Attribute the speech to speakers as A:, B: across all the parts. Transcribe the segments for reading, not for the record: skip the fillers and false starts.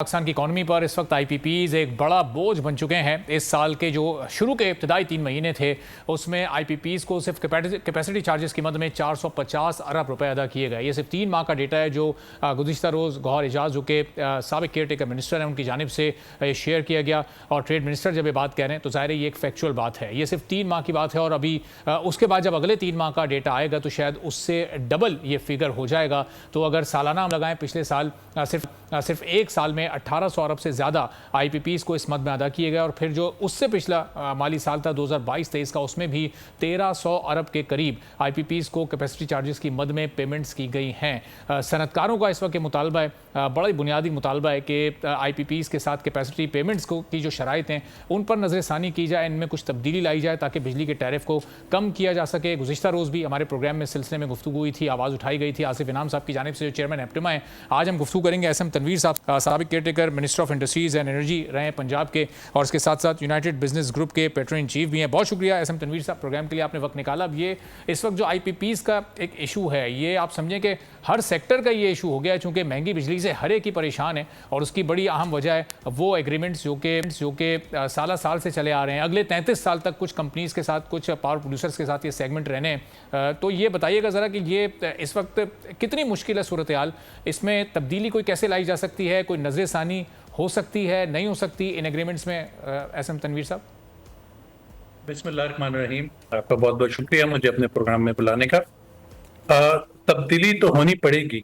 A: पाकिस्तान की इकॉनमी पर इस वक्त आईपीपीज एक बड़ा बोझ बन चुके हैं। इस साल के जो शुरू के इब्तदाई 3 महीने थे उसमें आईपीपीज को सिर्फ कैपेसिटी चार्जेस की मद में 450 अरब रुपए अदा किए गए। ये सिर्फ 3 माह का डेटा है जो गुज़िश्ता रोज़ गौहर एजाज जो कि साबिक केयर टेकर मिनिस्टर हैं उनकी जानिब से ये शेयर किया गया। और ट्रेड मिनिस्टर जब ये बात कह रहे हैं तो ज़ाहिर है ये एक फैक्चुअल बात है। ये सिर्फ 3 माह की बात है और अभी उसके बाद जब अगले 3 माह का डेटा आएगा तो शायद उससे डबल ये फिगर हो जाएगा। तो अगर सालाना हम लगाएं, पिछले साल सिर्फ एक साल में 1800 अरब से ज़्यादा आईपीपीज़ को इस मद में अदा किए गए और फिर जो उससे पिछला माली साल था 2022-23 का, उसमें भी 1300 अरब के करीब आईपीपीज़ को कैपेसिटी चार्जेस की मद में पेमेंट्स की गई हैं। सनतकारों का इस वक्त मुतालबा है, बड़ा ही बुनियादी मुतालबा है कि आईपीपीज़ के साथ कैपेसिटी पेमेंट्स को की जो शराइत हैं उन पर नज़रसानी की जाए, इनमें कुछ तब्दीली लाई जाए ताकि बिजली के टैरिफ को कम किया जा सके। गुज़िश्ता रोज़ भी हमारे प्रोग्राम में सिलसिले में गुफ्तगू हुई थी, आवाज़ उठाई गई थी आसिफ इनाम साहब की जानिब से जो चेयरमैन हैप्टिमा है। आज हम गुफ्तगू करेंगे एसएम तनवीर साहब, साबिक care taker minister of industries and energy रहे हैं पंजाब के, और इसके साथ साथ यूनाइटेड बिजनेस ग्रुप के पेट्रोन चीफ भी हैं। बहुत शुक्रिया एसएम तनवीर साहब, प्रोग्राम के लिए आपने वक्त निकाला। अब ये इस वक्त जो आईपीपीज़ का एक इशू है, ये आप समझें कि हर सेक्टर का ये इशू हो गया है, चूँकि महंगी बिजली से हर एक ही परेशान है और उसकी बड़ी अहम वजह है वो एग्रीमेंट्स जो कि साल से चले आ रहे हैं। अगले 33 साल तक कुछ कंपनीज के साथ, कुछ पावर प्रोड्यूसर्स के साथ ये सेगमेंट रहने हैं। तो ये बताइएगा ज़रा कि ये इस वक्त कितनी मुश्किल है सूरत हाल, इसमें तब्दीली कोई कैसे लाई जा सकती है, कोई नज़रसानी हो सकती है, नहीं हो सकती इन एग्रीमेंट्स में? एसएम तनवीर साहब।
B: बिस्मिल्लाहिर्रहमानिर्रहीम, आपका बहुत बहुत शुक्रिया मुझे अपने प्रोग्राम में बुलाने का। तब्दीली तो होनी पड़ेगी।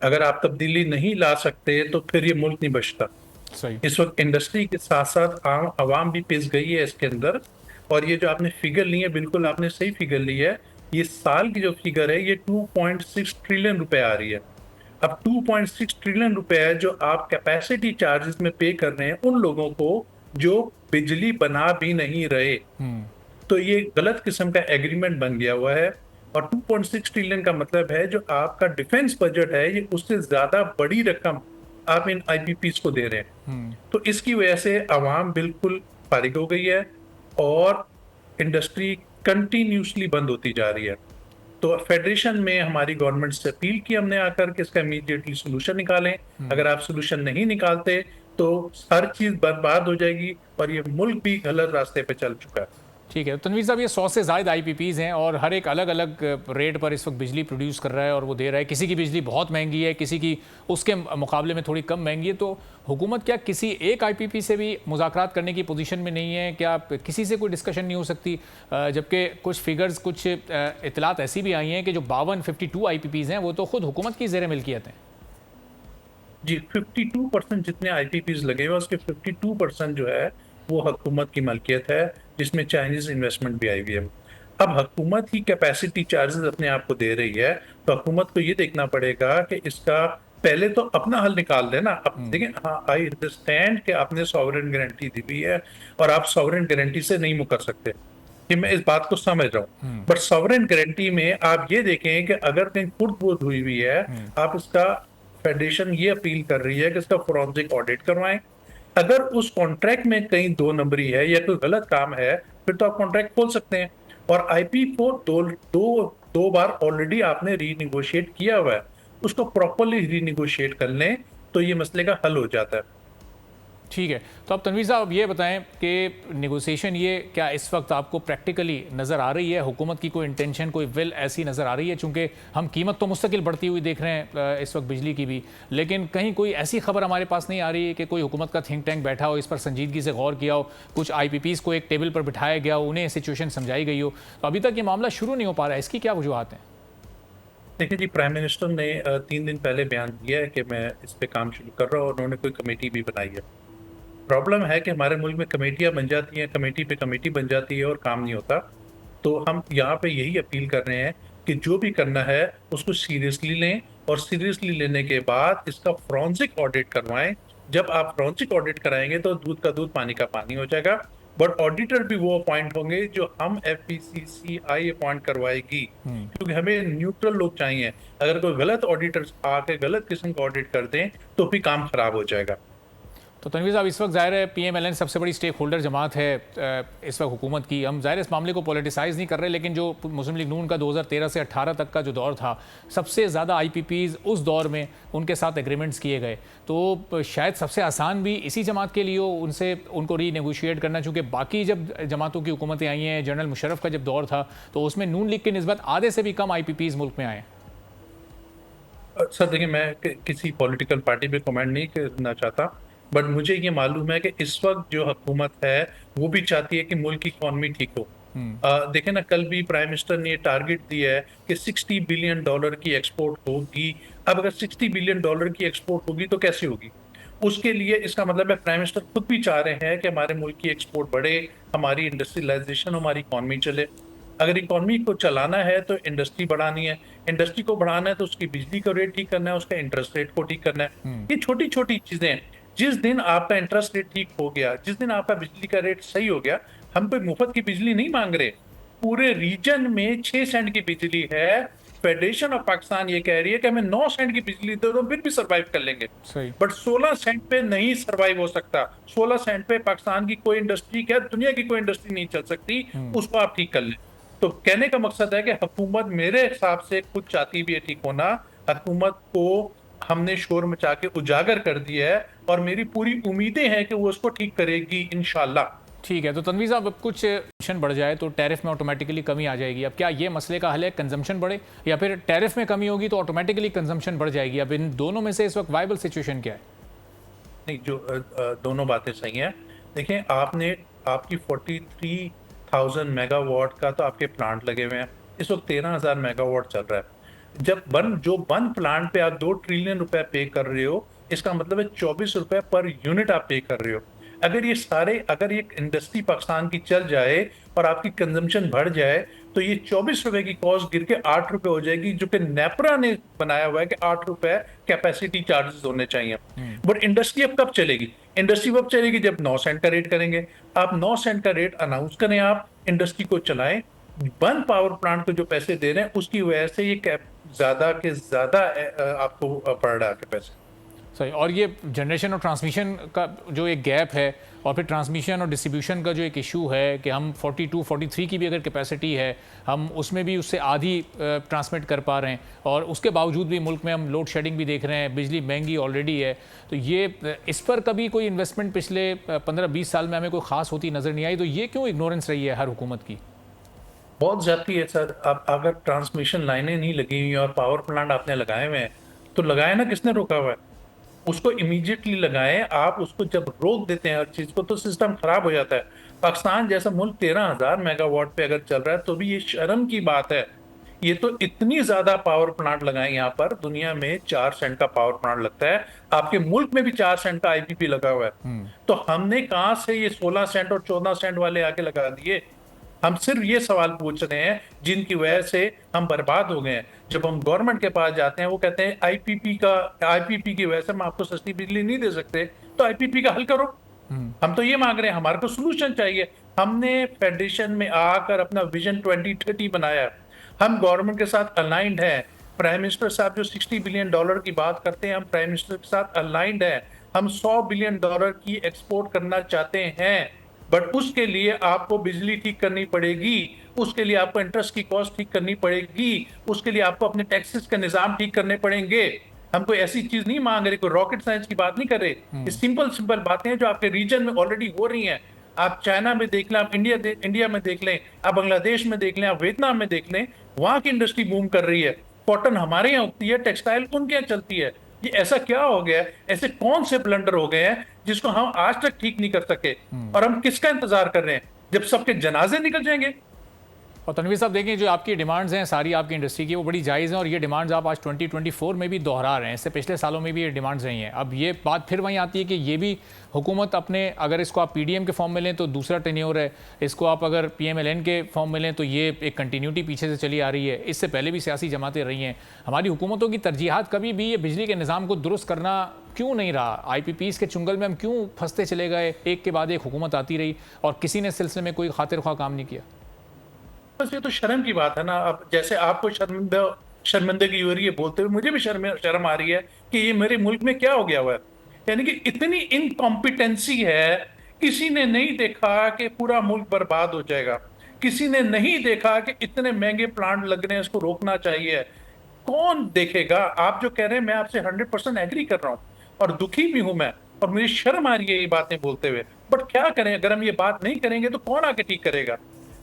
B: अगर आप तब्दीली नहीं ला सकते तो फिर ये मुल्क नहीं बचता।
A: सही।
B: इस वक्त इंडस्ट्री के साथ साथ आम आवाम भी पिस गई है इसके अंदर। और ये जो आपने फिगर ली है, बिल्कुल आपने सही फिगर ली है। ये साल की जो फिगर है ये 2.6 ट्रिलियन रुपए आ रही है। अब 2.6 ट्रिलियन रुपए है जो आप कैपेसिटी चार्जेस में पे कर रहे हैं उन लोगों को जो बिजली बना भी नहीं रहे। तो ये गलत किस्म का एग्रीमेंट बन गया हुआ है। और 2.6 ट्रिलियन का मतलब है जो आपका डिफेंस बजट है, ये उससे ज्यादा बड़ी रकम आप इन आईपीपीज को दे रहे हैं। तो इसकी वजह से आवाम बिल्कुल फारिग हो गई है और इंडस्ट्री कंटिन्यूसली बंद होती जा रही है। तो फेडरेशन में हमारी गवर्नमेंट से अपील की हमने आकर के इसका इमीडिएटली सोल्यूशन निकालें। अगर आप सोल्यूशन नहीं निकालते तो हर चीज बर्बाद हो जाएगी और ये मुल्क भी गलत रास्ते पे चल चुका है।
A: ठीक है तनवीर साहब, ये 100 से ज़्यादा आईपीपीज़ हैं और हर एक अलग अलग रेट पर इस वक्त बिजली प्रोड्यूस कर रहा है और वो दे रहा है। किसी की बिजली बहुत महंगी है, किसी की उसके मुकाबले में थोड़ी कम महंगी है। तो हुकूमत क्या किसी एक आईपीपी से भी मुज़ाकरात करने की पोजीशन में नहीं है? क्या किसी से कोई डिस्कशन नहीं हो सकती? जबकि कुछ फिगर्स, कुछ इतलात ऐसी भी आई हैं कि जो 52 आईपीपीज़ हैं वो तो खुद हुकूमत की ज़ेर मिल्कियत हैं।
B: जी, 52% जितने आईपीपीज लगे हुए उसके 52% जो है वो हुकूमत की मलकियत है, जिसमें चाइनीज इन्वेस्टमेंट भी आई हुई है। अब हुकूमत ही कैपेसिटी चार्जेस अपने आप को दे रही है तो हुकूमत को ये देखना पड़ेगा कि इसका पहले तो अपना हल निकाल देना। अब देखिए, हाँ, आई अंडरस्टैंड कि आपने सॉवरेन गारंटी दी हुई है और आप सॉवरेन गारंटी से नहीं मुकर सकते, कि मैं इस बात को समझ रहा हूँ। बट सॉवरेन गारंटी में आप ये देखें कि अगर कहीं खुद बोध हुई हुई है, आप इसका फेडरेशन ये अपील कर रही है कि इसका फोरेंसिक ऑडिट करवाएं। अगर उस कॉन्ट्रैक्ट में कहीं दो नंबरी है या कोई गलत काम है फिर तो आप कॉन्ट्रैक्ट खोल सकते हैं। और आईपी को दो बार ऑलरेडी आपने रीनिगोशिएट किया हुआ है, उसको प्रॉपरली रीनिगोशिएट कर लें तो ये मसले का हल हो जाता है।
A: ठीक है, तो अब तनवीर साहब ये बताएं कि नेगोशिएशन ये क्या इस वक्त आपको प्रैक्टिकली नज़र आ रही है? हुकूमत की कोई इंटेंशन, कोई विल ऐसी नज़र आ रही है? चूँकि हम कीमत तो मुस्तकिल बढ़ती हुई देख रहे हैं इस वक्त बिजली की भी, लेकिन कहीं कोई ऐसी खबर हमारे पास नहीं आ रही है कि कोई हुकूमत का थिंक टैंक बैठा हो, इस पर संजीदगी से गौर किया हो, कुछ आईपीपीज़ को एक टेबल पर बिठाया गया हो, उन्हें सिचुएशन समझाई गई हो। तो अभी तक ये मामला शुरू नहीं हो पा रहा है, इसकी क्या वजूहत हैं?
B: देखिए जी, प्राइम मिनिस्टर ने 3 दिन पहले बयान दिया है कि मैं इस पे काम शुरू कर रहा हूँ और उन्होंने कोई कमेटी भी बनाई है। प्रॉब्लम है कि हमारे मुल्क में कमेटियां बन जाती हैं, कमेटी पे कमेटी बन जाती है और काम नहीं होता। तो हम यहाँ पे यही अपील कर रहे हैं कि जो भी करना है उसको सीरियसली लें और सीरियसली लेने के बाद इसका फोरेंसिक ऑडिट करवाएं। जब आप फोरेंसिक ऑडिट कराएंगे तो दूध का दूध पानी का पानी हो जाएगा। बट ऑडिटर भी वो अपॉइंट होंगे जो हम एफपीसीसीआई अपॉइंट करवाएगी, क्योंकि हमें न्यूट्रल लोग चाहिए। अगर कोई गलत ऑडिटर आके गलत किस्म का ऑडिट कर दें तो भी काम खराब हो जाएगा।
A: तो तनवीर साहब, इस वक्त ज़ाहिर है पीएमएलएन सबसे बड़ी स्टेक होल्डर जमात है इस वक्त हुकूमत की। हम ज़ाहिर इस मामले को पॉलिटिसाइज़ नहीं कर रहे, लेकिन जो मुस्लिम लीग नून का 2013 से 18 तक का जो दौर था, सबसे ज़्यादा आईपीपीज़ उस दौर में उनके साथ एग्रीमेंट्स किए गए। तो शायद सबसे आसान भी इसी जमात के लिए हो उनसे उनको रीनेगोशिएट करना, चूँकि बाकी जब जमातों की हुकूमतें आई हैं, जनरल मुशर्रफ का जब दौर था तो उसमें नून लीग की निस्बत आधे से भी कम आईपीपीज़ मुल्क में आए।
B: सर देखिए, मैं किसी पॉलिटिकल पार्टी पे कमेंट नहीं करना चाहता, बट मुझे ये मालूम है कि इस वक्त जो हुकूमत है वो भी चाहती है कि मुल्क की इकॉनमी ठीक हो। देखें ना, कल भी प्राइम मिनिस्टर ने ये टारगेट दिया है कि $60 बिलियन की एक्सपोर्ट होगी। अब अगर $60 बिलियन की एक्सपोर्ट होगी तो कैसे होगी? उसके लिए इसका मतलब है प्राइम मिनिस्टर खुद भी चाह रहे हैं कि हमारे मुल्क की एक्सपोर्ट बढ़े, हमारी इंडस्ट्रियलाइजेशन, हमारी इकॉनमी चले। अगर इकॉनमी को चलाना है तो इंडस्ट्री बढ़ानी है, इंडस्ट्री को बढ़ाना है तो उसकी बिजली का रेट ठीक करना है, उसका इंटरेस्ट रेट को ठीक करना है। ये छोटी छोटी चीजें हैं। जिस दिन आपका इंटरेस्ट रेट ठीक हो गया, जिस दिन आपका बिजली का रेट सही हो गया, हम कोई मुफ्त की बिजली नहीं मांग रहे। पूरे रीजन में 6 सेंट की बिजली है। फेडरेशन ऑफ पाकिस्तान ये कह रही है कि हमें 9 सेंट की बिजली दे दो, फिर भी सरवाइव कर लेंगे।
A: सही।
B: बट 16 सेंट पे नहीं सरवाइव हो सकता। 16 सेंट पे पाकिस्तान की कोई इंडस्ट्री, क्या दुनिया की कोई इंडस्ट्री नहीं चल सकती। उसको आप ठीक कर लें। तो कहने का मकसद है कि हुकूमत मेरे हिसाब से खुद चाहती भी है ठीक होना। हुकूमत को हमने शोर मचा के उजागर कर दिया है और मेरी पूरी उम्मीदें हैं कि वो उसको ठीक करेगी इंशाल्लाह।
A: ठीक है, तो तनवीर साहब, अब कुछ कंजम्पशन बढ़ जाए तो टैरिफ में ऑटोमेटिकली कमी आ जाएगी। अब क्या ये मसले का हल है कंजम्पशन बढ़े, या फिर टैरिफ में कमी होगी तो ऑटोमेटिकली कंजम्पशन बढ़ जाएगी? अब इन दोनों में से इस वक्त वायबल सिचुएशन क्या है?
B: नहीं, जो दोनों बातें सही हैं। देखिए, आपने आपकी 43,000 मेगावाट का तो आपके प्लांट लगे हुए हैं। इस वक्त 13,000 मेगावाट चल रहा है। जब वन प्लांट पे आप 2 ट्रिलियन रुपए पे कर रहे हो, इसका मतलब है 24 रुपए पर यूनिट आप पे कर रहे हो। अगर ये इंडस्ट्री पाकिस्तान की चल जाए और आपकी कंजम्पशन बढ़ जाए, तो ये 24 रुपए की कॉस्ट गिर के 8 रुपए हो जाएगी, जो कि नेपरा ने बनाया हुआ है कि 8 रुपए कैपेसिटी चार्जेस होने चाहिए। बट इंडस्ट्री अब कब चलेगी? इंडस्ट्री अब चलेगी जब 9 सेंट का रेट करेंगे। आप 9 सेंट का रेट अनाउंस करें, आप इंडस्ट्री को चलाएं। वन पावर प्लांट को जो पैसे दे रहे हैं उसकी वजह से ये ज्यादा के ज्यादा आपको पड़ रहा है पैसे।
A: सही। और ये जनरेशन और ट्रांसमिशन का जो एक गैप है, और फिर ट्रांसमिशन और डिस्ट्रीब्यूशन का जो एक इशू है कि हम 42 43 की भी अगर कैपेसिटी है, हम उसमें भी उससे आधी ट्रांसमिट कर पा रहे हैं, और उसके बावजूद भी मुल्क में हम लोड शेडिंग भी देख रहे हैं, बिजली महंगी ऑलरेडी है। तो ये इस पर कभी कोई इन्वेस्टमेंट पिछले 15-20 साल में हमें कोई खास होती नज़र नहीं आई। तो ये क्यों इग्नोरेंस रही है हर हुकूमत की?
B: बहुत ज्यादा है सर। अब अगर ट्रांसमिशन लाइनें नहीं लगी हुई और पावर प्लांट आपने लगाए हुए हैं, तो लगाए ना, किसने रोका हुआ है? उसको इमीडिएटली लगाएं। आप उसको जब रोक देते हैं हर चीज को, तो सिस्टम खराब हो जाता है। पाकिस्तान जैसा मुल्क 13,000 मेगावाट पे अगर चल रहा है तो भी ये शर्म की बात है। ये तो इतनी ज्यादा पावर प्लांट लगाए, यहाँ पर दुनिया में 4 सेंट का पावर प्लांट लगता है, आपके मुल्क में भी 4 सेंट का आईपीपी लगा हुआ है। तो हमने कहाँ से ये 16 सेंट और 14 सेंट वाले आके लगा दिए? हम सिर्फ ये सवाल पूछ रहे हैं जिनकी वजह से हम बर्बाद हो गए हैं। जब हम गवर्नमेंट के पास जाते हैं, वो कहते हैं आईपीपी की वजह से हम आपको सस्ती बिजली नहीं दे सकते, तो आईपीपी का हल करो। हम तो ये मांग रहे हैं, हमारे को सोल्यूशन चाहिए। हमने फेडरेशन में आकर अपना विजन 2030 बनाया। हम गवर्नमेंट के साथ अलाइंड है। प्राइम मिनिस्टर साहब जो $60 बिलियन की बात करते हैं, हम प्राइम मिनिस्टर के साथ अलाइंड है। हम $100 बिलियन की एक्सपोर्ट करना चाहते हैं, बट उसके लिए आपको बिजली ठीक करनी पड़ेगी, उसके लिए आपको इंटरेस्ट की कॉस्ट ठीक करनी पड़ेगी, उसके लिए आपको अपने टैक्सेस का निजाम ठीक करने पड़ेंगे। हम कोई ऐसी चीज नहीं मांग रहे, कोई रॉकेट साइंस की बात नहीं कर रहे। ये सिंपल बातें हैं जो आपके रीजन में ऑलरेडी हो रही हैं। आप चाइना में देख लें, आप इंडिया में देख लें, आप बांग्लादेश में देख लें, आप वियतनाम में देख लें, वहां की इंडस्ट्री बूम कर रही है। कॉटन हमारे यहाँ उगती है, टेक्सटाइल उनके यहाँ चलती है। ये ऐसा क्या हो गया? ऐसे कौन से ब्लंडर हो गए हैं जिसको हम आज तक ठीक नहीं कर सके? और हम किसका इंतजार कर रहे हैं? जब सबके जनाजे निकल जाएंगे।
A: और तनवीर साहब, देखें, जो आपकी डिमांड्स हैं सारी आपकी इंडस्ट्री की, वो बड़ी जायज़ हैं, और ये डिमांड्स आप आज 2024 में भी दोहरा रहे हैं। इससे पिछले सालों में भी ये डिमांड्स रही हैं। अब ये बात फिर वहीं आती है कि ये भी हुकूमत अपने, अगर इसको आप पीडीएम के फॉर्म में लें तो दूसरा टेन्योर है, इसको आप अगर पीएमएलएन के फॉर्म में लें तो ये एक कंटिन्यूटी पीछे से चली आ रही है। इससे पहले भी सियासी जमातें रही हैं। हमारी हुकूमतों की तरजीहात कभी भी ये बिजली के निज़ाम को दुरुस्त करना क्यों नहीं रहा? आईपीपीज़ के चुंगल में हम क्यों फंसते चले गए? एक के बाद एक हुकूमत आती रही और किसी ने इस सिलसिले में कोई खातिर ख्वाह काम नहीं किया।
B: बस ये तो शर्म की बात है ना। अब जैसे आपको शर्मिंदगी हो रही है बोलते हुए, मुझे भी शर्म आ रही है कि ये मेरे मुल्क में क्या हो गया हुआ है। यानी कि इतनी इनकॉम्पिटेंसी है, किसी ने नहीं देखा कि पूरा मुल्क बर्बाद हो जाएगा, किसी ने नहीं देखा कि इतने महंगे प्लांट लग रहे हैं, इसको रोकना चाहिए। कौन देखेगा? आप जो कह रहे हैं मैं आपसे 100% एग्री कर रहा हूं और दुखी भी हूं मैं, और मुझे शर्म आ रही है ये बातें बोलते हुए, बट क्या करें, अगर हम ये बात नहीं करेंगे तो कौन आके ठीक करेगा?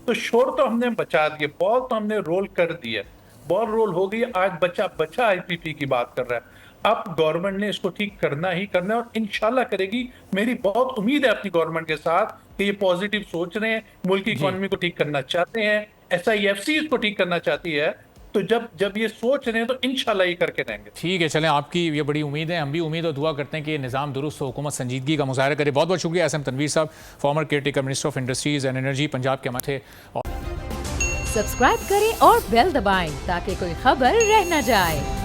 B: तो शोर तो हमने बचा दिए, बॉल तो हमने रोल कर दी है, बॉल रोल हो गई, आज बच्चा बच्चा आईपीपी की बात कर रहा है। अब गवर्नमेंट ने इसको ठीक करना ही करना है और इंशाल्लाह करेगी। मेरी बहुत उम्मीद है अपनी गवर्नमेंट के साथ कि ये पॉजिटिव सोच रहे हैं, मुल्क की
A: जी
B: इकोनॉमी को ठीक करना चाहते हैं, SIFC इसको ठीक करना चाहती है। तो जब ये सोच रहे हैं तो इंशाल्लाह ये करके रहेंगे।
A: ठीक है, चलें, आपकी ये बड़ी उम्मीद है, हम भी उम्मीद और दुआ करते हैं कि ये निज़ाम दुरुस्त हो, हुकूमत संजीदगी का मुजाहरा करे। बहुत बहुत शुक्रिया SM तनवीर साहब, farmer caretaker minister of industries and energy, Punjab के हमारे थे।
C: सब्सक्राइब करें और बेल दबाएं ताकि कोई खबर रह न जाए।